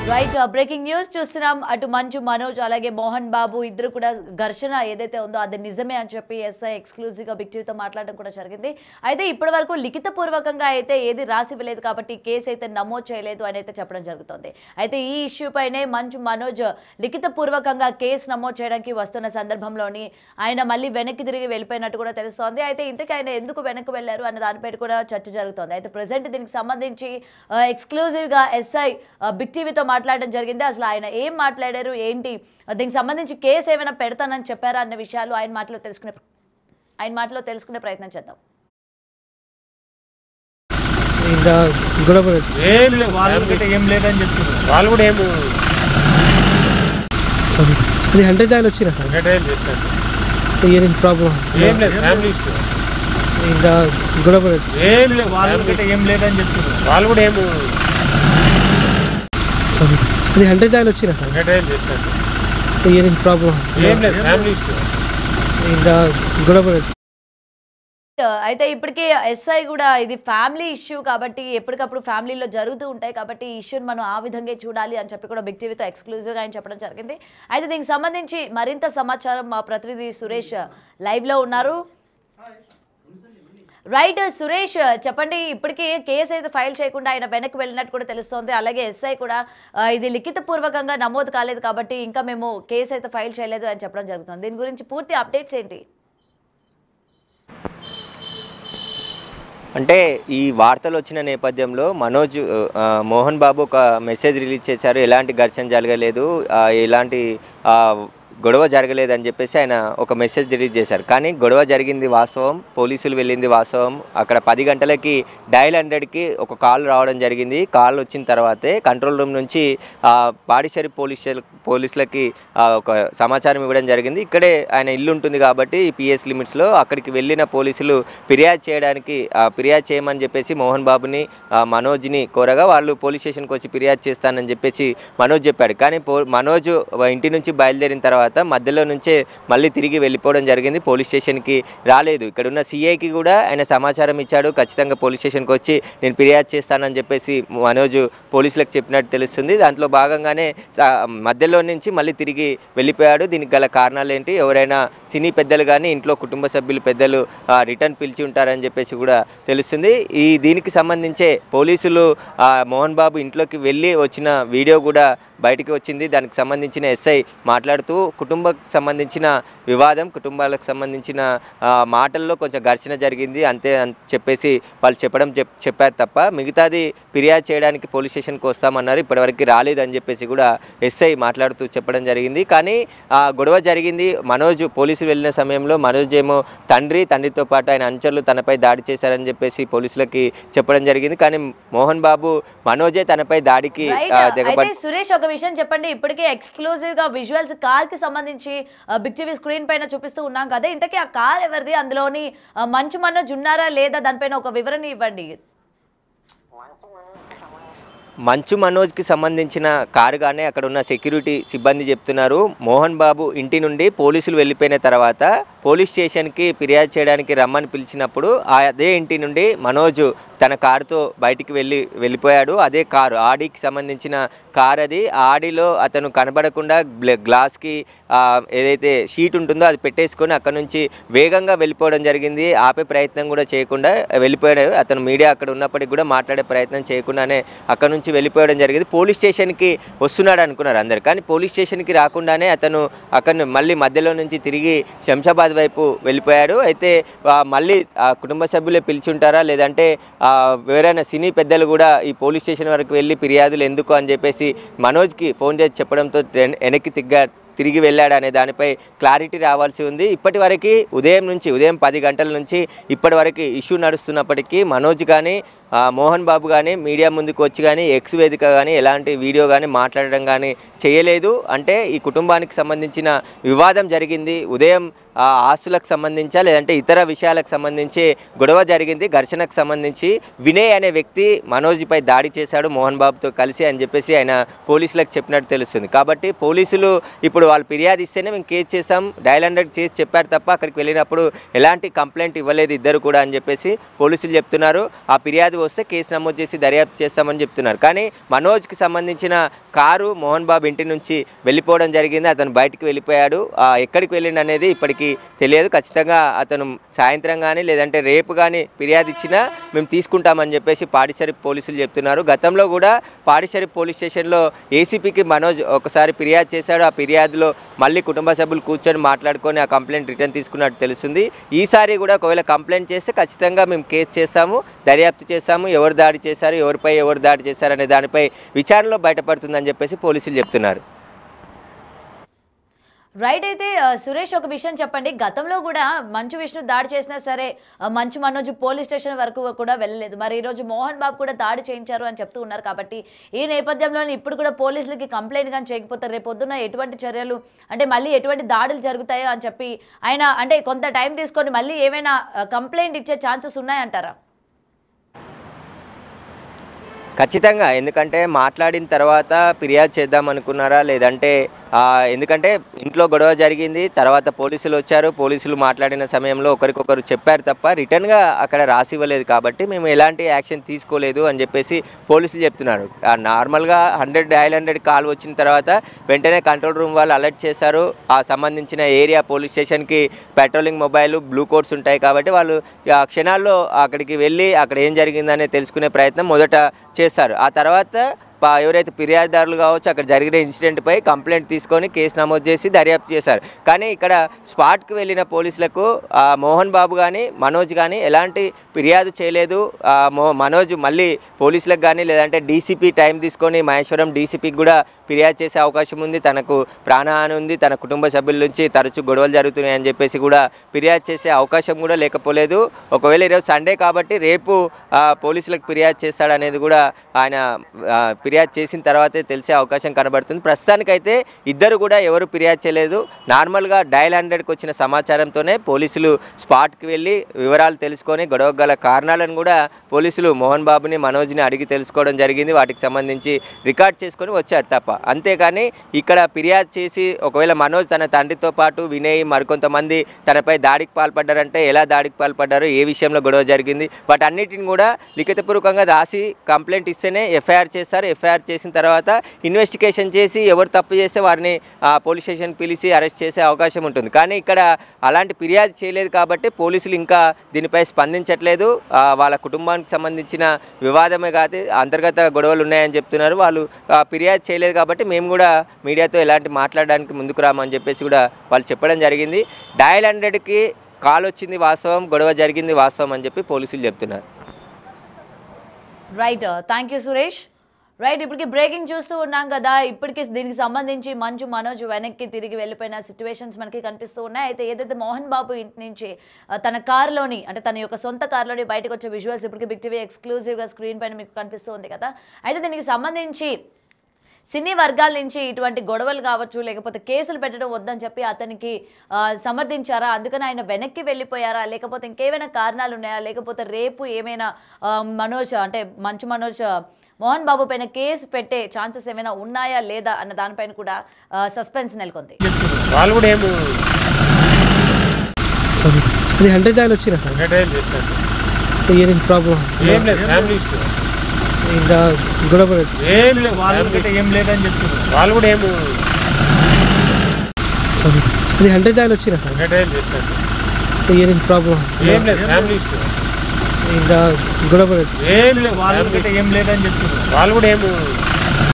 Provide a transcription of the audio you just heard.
Right breaking news చూస్తున్నాం. అటు మంచు మనోజ్ అలాగే మోహన్ బాబు ఇద్దరు కూడా ఘర్షణ ఏదైతే ఉందో అది నిజమే అని చెప్పి ఎస్ఐ ఎక్స్క్లూజివ్ గా బిగ్ టీవీతో మాట్లాడడం కూడా జరిగింది. అయితే ఇప్పటి వరకు లిఖిత పూర్వకంగా అయితే ఏది రాసివ్వలేదు కాబట్టి కేసు అయితే నమోదు చేయలేదు అని అయితే చెప్పడం జరుగుతుంది. అయితే ఈ ఇష్యూ పైనే మంచు మనోజ్ లిఖిత పూర్వకంగా కేసు నమోదు చేయడానికి వస్తున్న సందర్భంలోని ఆయన మళ్ళీ వెనక్కి తిరిగి వెళ్ళిపోయినట్టు కూడా తెలుస్తోంది. అయితే ఇంతకీ ఆయన ఎందుకు వెనక్కి వెళ్లారు అన్న దానిపై కూడా చర్చ జరుగుతోంది. అయితే ప్రెసెంట్ దీనికి సంబంధించి ఎక్స్క్లూజివ్ గా ఎస్ఐ బిగ్ టీవీతో మాట్లాడడం జరిగింది. అసలు ఆయన ఏం మాట్లాడారు ఏంటి, దీనికి సంబంధించి కేసు ఏమైనా పెడతానని చెప్పారా అన్న విషయాలు ఆయన మాటలో తెలుసుకునే ప్రయత్నం చేద్దాం. వాళ్ళు కూడా ఏం ప్రాబ్లం ఏం లేదు, ఫ్యామిలీ ఇష్యూ ఇంకా గొడవ ఏం లేదు, వాళ్ళకి ఏం లేదని చెప్తున్నారు. వాళ్ళు కూడా ఏం అది 100 ఆయన వచ్చిన 100 ఆయన చేస్తారు. ప్రాబ్లం ఏం లేదు, ఫ్యామిలీ ఇష్యూ ఇంకా గొడవ. అయితే ఇప్పటికే ఎస్ఐ కూడా ఇది ఫ్యామిలీ ఇష్యూ కాబట్టి ఎప్పటికప్పుడు ఫ్యామిలీలో జరుగుతూ ఉంటాయి కాబట్టి ఈ ఇష్యూని మనం ఆ విధంగా చూడాలి అని చెప్పి కూడా బిగ్ టీవీతో ఎక్స్క్లూజివ్గా ఆయన చెప్పడం జరిగింది. అయితే దీనికి సంబంధించి మరింత సమాచారం మా ప్రతినిధి సురేష్ లైవ్లో ఉన్నారు. రైట్ సురేష్, చెప్పండి. ఇప్పటికీ కేసు అయితే ఫైల్ చేయకుండా ఆయన వెనక్కి వెళ్ళినట్టు కూడా తెలుస్తోంది. అలాగే ఎస్ఐ కూడా ఇది లిఖిత పూర్వకంగా నమోదు కాలేదు కాబట్టి ఇంకా మేము కేసు అయితే ఫైల్ చేయలేదు అని చెప్పడం జరుగుతుంది. దీని గురించి పూర్తి అప్డేట్స్ ఏంటి? అంటే ఈ వార్తలు వచ్చిన నేపథ్యంలో మోహన్ బాబు ఒక మెసేజ్ రిలీజ్ చేశారు. ఎలాంటి ఘర్షణ జరగలేదు, ఎలాంటి గొడవ జరగలేదని చెప్పేసి ఆయన ఒక మెసేజ్ రిలీజ్ చేశారు. కానీ గొడవ జరిగింది వాస్తవం, పోలీసులు వెళ్ళింది వాస్తవం. అక్కడ 10 గంటలకి డయల్ 100కి ఒక కాల్ రావడం జరిగింది. కాల్ వచ్చిన తర్వాతే కంట్రోల్ రూమ్ నుంచి పాడిశేరి పోలీసులకి ఒక సమాచారం ఇవ్వడం జరిగింది. ఇక్కడే ఆయన ఇల్లు ఉంటుంది కాబట్టి పిఎస్ లిమిట్స్లో అక్కడికి వెళ్ళిన పోలీసులు ఫిర్యాదు చేయమని చెప్పేసి మోహన్ బాబుని మనోజ్ని కోరగా వాళ్ళు పోలీస్ స్టేషన్కి వచ్చి ఫిర్యాదు చేస్తానని చెప్పేసి మనోజ్ చెప్పాడు. కానీ మనోజ్ ఇంటి నుంచి బయలుదేరిన తర్వాత మధ్యలో నుంచే మళ్ళీ తిరిగి వెళ్ళిపోవడం జరిగింది. పోలీస్ స్టేషన్కి రాలేదు. ఇక్కడ ఉన్న సిఐకి కూడా ఆయన సమాచారం ఇచ్చాడు. ఖచ్చితంగా పోలీస్ స్టేషన్కి వచ్చి నేను ఫిర్యాదు చేస్తానని చెప్పేసి మనోజ్ పోలీసులకు చెప్పినట్టు తెలుస్తుంది. దాంట్లో భాగంగానే మధ్యలో నుంచి మళ్ళీ తిరిగి వెళ్ళిపోయాడు. దీనికి గల కారణాలు ఏంటి, ఎవరైనా సినీ పెద్దలు కానీ ఇంట్లో కుటుంబ సభ్యులు పెద్దలు రిటర్న్ పిలిచి ఉంటారని చెప్పేసి కూడా తెలుస్తుంది. దీనికి సంబంధించే పోలీసులు మోహన్ బాబు ఇంట్లోకి వెళ్ళి వచ్చిన వీడియో కూడా బయటికి వచ్చింది. దానికి సంబంధించిన ఎస్ఐ మాట్లాడుతూ కుటుంబాలకు సంబంధించిన వివాదం, కుటుంబాలకు సంబంధించిన మాటల్లో కొంచెం ఘర్షణ జరిగింది అంతే అని చెప్పేసి వాళ్ళు చెప్పారు తప్ప మిగతాది ఫిర్యాదు చేయడానికి పోలీస్ స్టేషన్కి వస్తామన్నారు. ఇప్పటివరకు రాలేదని చెప్పేసి కూడా ఎస్ఐ మాట్లాడుతూ చెప్పడం జరిగింది. కానీ గొడవ జరిగింది. మనోజ్ పోలీసులు వెళ్ళిన సమయంలో మనోజ్ ఏమో తండ్రితో పాటు ఆయన అనుచరులు తనపై దాడి చేశారని చెప్పేసి పోలీసులకి చెప్పడం జరిగింది. కానీ మోహన్ బాబు మనోజే తనపై దాడికి సురేష్ ఒక విషయం చెప్పండి. ఇప్పటికే ఎక్స్క్లూజివ్ గా విజువల్స్ కార్ కి సంబంధించి బిగ్ టీవీ స్క్రీన్ పైన చూపిస్తూ ఉన్నాం కదా, ఇంతకీ ఆ కార్ ఎవరిది, అందులోని మంచు మనోజ్ ఉన్నారా లేదా, దానిపైన ఒక వివరణ ఇవ్వండి. మంచు మనోజ్కి సంబంధించిన కారుగానే అక్కడ ఉన్న సెక్యూరిటీ సిబ్బంది చెప్తున్నారు. మోహన్ బాబు ఇంటి నుండి పోలీసులు వెళ్ళిపోయిన తర్వాత పోలీస్ స్టేషన్కి ఫిర్యాదు చేయడానికి రమ్మని పిలిచినప్పుడు అదే ఇంటి నుండి మనోజ్ తన కారుతో బయటికి వెళ్ళిపోయాడు. అదే కారు ఆడీకి సంబంధించిన కార్ అది. ఆడీలో అతను కనబడకుండా గ్లాస్కి ఏదైతే షీట్ ఉంటుందో అది పెట్టేసుకొని అక్కడ నుంచి వేగంగా వెళ్ళిపోవడం జరిగింది. ఆపే ప్రయత్నం కూడా చేయకుండా వెళ్ళిపోయాడు. అతను మీడియా అక్కడ ఉన్నప్పటికీ కూడా మాట్లాడే ప్రయత్నం చేయకుండానే అక్కడ నుంచి వెళ్ళిపోవడం జరిగింది. పోలీస్ స్టేషన్కి వస్తున్నాడు అనుకున్నారు అందరు, కానీ పోలీస్ స్టేషన్కి రాకుండానే అతను అక్కడ మళ్ళీ మధ్యలో నుంచి తిరిగి శంషాబాద్ వైపు వెళ్ళిపోయాడు. అయితే మళ్ళీ కుటుంబ సభ్యులే పిలిచి ఉంటారా లేదంటే ఎవరైనా సినీ పెద్దలు కూడా ఈ పోలీస్ స్టేషన్ వరకు వెళ్ళి ఫిర్యాదులు ఎందుకు అని చెప్పేసి మనోజ్కి ఫోన్ చేసి చెప్పడంతో వెనక్కి తిరిగి వెళ్ళాడు అనే దానిపై క్లారిటీ రావాల్సి ఉంది. ఇప్పటి వరకు ఉదయం 10 గంటల నుంచి ఇప్పటి వరకు ఇష్యూ నడుస్తున్నప్పటికీ మనోజ్ కానీ మోహన్ బాబు కానీ మీడియా ముందుకు వచ్చి కానీ ఎక్స్ వేదిక కానీ ఎలాంటి వీడియో కానీ మాట్లాడడం కానీ చేయలేదు. అంటే ఈ కుటుంబానికి సంబంధించిన వివాదం జరిగింది. ఉదయం ఆస్తులకు సంబంధించా లేదంటే ఇతర విషయాలకు సంబంధించి గొడవ జరిగింది, ఘర్షణకు సంబంధించి వినయ్ అనే వ్యక్తి మనోజ్పై దాడి చేశాడు మోహన్ బాబుతో కలిసి అని చెప్పేసి ఆయన పోలీసులకు చెప్పినట్టు తెలుస్తుంది. కాబట్టి పోలీసులు ఇప్పుడు వాళ్ళు ఫిర్యాదు ఇస్తేనే మేము కేసు చేసాం, డయల్ 100 చేసి చెప్పారు తప్ప అక్కడికి వెళ్ళినప్పుడు ఎలాంటి కంప్లైంట్ ఇవ్వలేదు ఇద్దరు కూడా అని చెప్పేసి పోలీసులు చెప్తున్నారు. ఆ ఫిర్యాదు వస్తే కేసు నమోదు చేసి దర్యాప్తు చేస్తామని చెప్తున్నారు. కానీ మనోజ్కి సంబంధించిన కారు మోహన్ బాబు ఇంటి నుంచి వెళ్ళిపోవడం జరిగింది. అతను బయటికి వెళ్ళిపోయాడు. ఎక్కడికి వెళ్ళిండు అనేది ఇప్పటికీ తెలియదు. ఖచ్చితంగా అతను సాయంత్రం కానీ లేదంటే రేపు కానీ ఫిర్యాదు ఇచ్చినా మేము తీసుకుంటామని చెప్పేసి పాడిశరీఫ్ పోలీసులు చెప్తున్నారు. గతంలో కూడా పాడిశరీఫ్ పోలీస్ స్టేషన్లో ఏసీపీకి మనోజ్ ఒకసారి ఫిర్యాదు చేశాడు. ఆ ఫిర్యాదులో మళ్ళీ కుటుంబ సభ్యులు కూర్చొని మాట్లాడుకొని ఆ కంప్లైంట్ రిటర్న్ తీసుకున్నట్టు తెలుస్తుంది. ఈసారి కూడా ఒకవేళ కంప్లైంట్ చేస్తే ఖచ్చితంగా మేము కేసు చేస్తాము, దర్యాప్తు చేస్తాము, ఎవరు దాడి చేశారు, ఎవరిపై ఎవరు దాడి చేశారు అనే దానిపై విచారణలో బయటపడుతుందని చెప్పేసి పోలీసులు చెప్తున్నారు. రైట్. అయితే సురేష్ ఒక విషయం చెప్పండి, గతంలో కూడా మంచు విష్ణు దాడి చేసినా సరే మంచు మనోజ్ పోలీస్ స్టేషన్ వరకు కూడా వెళ్ళలేదు. మరి ఈరోజు మోహన్ బాబు కూడా దాడి చేయించారు అని చెప్తూ ఉన్నారు. కాబట్టి ఈ నేపథ్యంలో ఇప్పుడు కూడా పోలీసులకి కంప్లైంట్ కానీ చేయకపోతే రేపు పొద్దున్న ఎటువంటి చర్యలు అంటే మళ్ళీ ఎటువంటి దాడులు జరుగుతాయో అని చెప్పి ఆయన అంటే కొంత టైం తీసుకొని మళ్ళీ ఏమైనా కంప్లైంట్ ఇచ్చే ఛాన్సెస్ ఉన్నాయంటారా? ఖచ్చితంగా. ఎందుకంటే మాట్లాడిన తర్వాత ఫిర్యాదు చేద్దాం అనుకున్నారా లేదంటే ఎందుకంటే ఇంట్లో గొడవ జరిగింది, తర్వాత పోలీసులు వచ్చారు, పోలీసులు మాట్లాడిన సమయంలో ఒకరికొకరు చెప్పారు తప్ప రిటర్న్గా అక్కడ రాసి ఇవ్వలేదు. కాబట్టి మేము ఎలాంటి యాక్షన్ తీసుకోలేదు అని చెప్పేసి పోలీసులు చెప్తున్నారు. నార్మల్గా 100 డయల్ 100 కాల్ వచ్చిన తర్వాత వెంటనే కంట్రోల్ రూమ్ వాళ్ళు అలర్ట్ చేశారు. ఆ సంబంధించిన ఏరియా పోలీస్ స్టేషన్కి పెట్రోలింగ్ మొబైల్ బ్లూ కోడ్స్ ఉంటాయి. కాబట్టి వాళ్ళు క్షణాల్లో అక్కడికి వెళ్ళి అక్కడ ఏం జరిగిందనే తెలుసుకునే ప్రయత్నం మొదట చేస్తారు. ఆ తర్వాత ఎవరైతే ఫిర్యాదుదారులు కావచ్చు అక్కడ జరిగిన ఇన్సిడెంట్పై కంప్లైంట్ తీసుకొని కేసు నమోదు చేసి దర్యాప్తు చేశారు. కానీ ఇక్కడ స్పాట్కి వెళ్ళిన పోలీసులకు మోహన్ బాబు కానీ మనోజ్ కానీ ఎలాంటి ఫిర్యాదు చేయలేదు. మనోజ్ మళ్ళీ పోలీసులకు కానీ లేదంటే డీసీపీ టైం తీసుకొని మహేశ్వరం డీసీపీకి కూడా ఫిర్యాదు చేసే అవకాశం ఉంది. తనకు ప్రాణహాని ఉంది, తన కుటుంబ సభ్యుల నుంచి తరచూ గొడవలు జరుగుతున్నాయని చెప్పేసి కూడా ఫిర్యాదు చేసే అవకాశం కూడా లేకపోలేదు. ఒకవేళ ఈరోజు సండే కాబట్టి రేపు పోలీసులకు ఫిర్యాదు చేస్తాడనేది కూడా ఆయన ఫిర్యాదు చేసిన తర్వాతే తెలిసే అవకాశం కనబడుతుంది. ప్రస్తుతానికైతే ఇద్దరు కూడా ఎవరు ఫిర్యాదు చేయలేదు. నార్మల్గా డయల్ 100కి వచ్చిన సమాచారంతోనే పోలీసులు స్పాట్కి వెళ్ళి వివరాలు తెలుసుకొని గొడవ గల కారణాలను కూడా పోలీసులు మోహన్ బాబుని మనోజ్ని అడిగి తెలుసుకోవడం జరిగింది. వాటికి సంబంధించి రికార్డ్ చేసుకొని వచ్చారు తప్ప. అంతేకాని ఇక్కడ ఫిర్యాదు చేసి ఒకవేళ మనోజ్ తన తండ్రితో పాటు వినయ్ మరికొంతమంది తనపై దాడికి పాల్పడ్డారంటే ఎలా దాడికి పాల్పడ్డారు, ఏ విషయంలో గొడవ జరిగింది, వాటన్నిటిని కూడా లిఖితపూర్వకంగా రాసి కంప్లైంట్ ఇస్తేనే ఎఫ్ఐఆర్ చేస్తారు. ఎఫ్ఐఆర్ చేసిన తర్వాత ఇన్వెస్టిగేషన్ చేసి ఎవరు తప్పు చేస్తే వారిని పోలీస్ స్టేషన్ పిలిచి అరెస్ట్ చేసే అవకాశం ఉంటుంది. కానీ ఇక్కడ అలాంటి ఫిర్యాదు చేయలేదు కాబట్టి పోలీసులు ఇంకా దీనిపై స్పందించట్లేదు. వాళ్ళ కుటుంబానికి సంబంధించిన వివాదమే కాదు, అంతర్గత గొడవలు ఉన్నాయని చెప్తున్నారు. వాళ్ళు ఫిర్యాదు చేయలేదు కాబట్టి మేము కూడా మీడియాతో ఎలాంటి మాట్లాడడానికి ముందుకు రామని చెప్పేసి కూడా వాళ్ళు చెప్పడం జరిగింది. డయల్ 100కి కాల్ వచ్చింది వాస్తవం, గొడవ జరిగింది వాస్తవం అని చెప్పి పోలీసులు చెప్తున్నారు. Right. Thank you Suresh. Right. ఇప్పటికి బ్రేకింగ్ చూస్తూ ఉన్నాం కదా, ఇప్పటికి దీనికి సంబంధించి మంచు మనోజ్ వెనక్కి తిరిగి వెళ్ళిపోయిన సిచ్యువేషన్స్ మనకి కనిపిస్తూ ఉన్నాయి. అయితే ఏదైతే మోహన్ బాబు ఇంటి నుంచి తన కారులోని అంటే తన యొక్క సొంత కారులోని బయటకు వచ్చే విజువల్స్ ఇప్పటికి బిగ్ టీవీ ఎక్స్క్లూజివ్గా స్క్రీన్ పైన మీకు కనిపిస్తూ ఉంది కదా. అయితే దీనికి సంబంధించి సినీ వర్గాల నుంచి ఇటువంటి గొడవలు కావచ్చు లేకపోతే కేసులు పెట్టడం వద్దని చెప్పి అతనికి సమర్థించారా, అందుకని ఆయన వెనక్కి వెళ్ళిపోయారా, లేకపోతే ఇంకేమైనా కారణాలు ఉన్నాయా, లేకపోతే రేపు ఏమైనా మనోజ్ అంటే మంచు మనోజ్ మోహన్ బాబు పైన కేసు పెట్టే ఛాన్సెస్ ఏమైనా ఉన్నాయా లేదా అన్న దానిపైన కూడా సస్పెన్స్ నెలకొంది. ఇంకా గొడవ ఏం లేదు, వాళ్ళకి ఏం లేదని చెప్తున్నారు. వాళ్ళు కూడా ఏం 100 డైల్ వచ్చిన 100 డైల్ చేస్తారు. ప్రాబ్లం ఏం లేదు, ఫ్యామిలీ ఇంకా గొడవ ఏం లేదు, వాళ్ళకి ఏం లేదని చెప్తున్నారు. వాళ్ళు కూడా ఏం